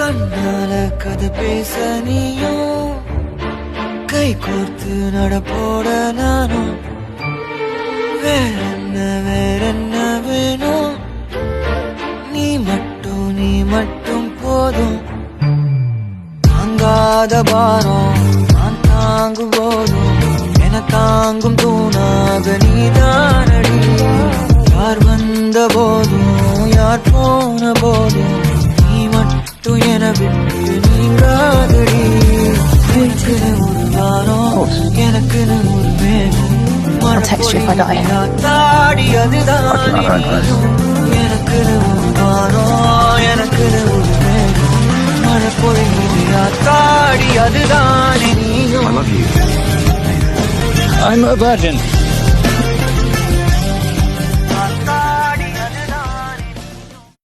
கண்ணால கதை பேச நீயும் கை கோர்த்து நடப்போட நானும் வேறென்ன வேணும் நீ மட்டும் போதும் தாங்காத பாரம் நான் தாங்கும் போதும் என தாங்கும் தூணாக நீதானடி யார் வந்த போதும் யார் போன போதும் நீ மட்டும் என விட்டு நீங்காதடி எனக்குன்னு ஒரு வாரம் எனக்குன்னு ஒரு மேகம் தாடி அதுதான் எனக்குன்னு ஒரு வாரம் எனக்குன்னு ஒரு மேகம் மழை பொழியா தாடி அதுதான் நீயும் I'm a virgin.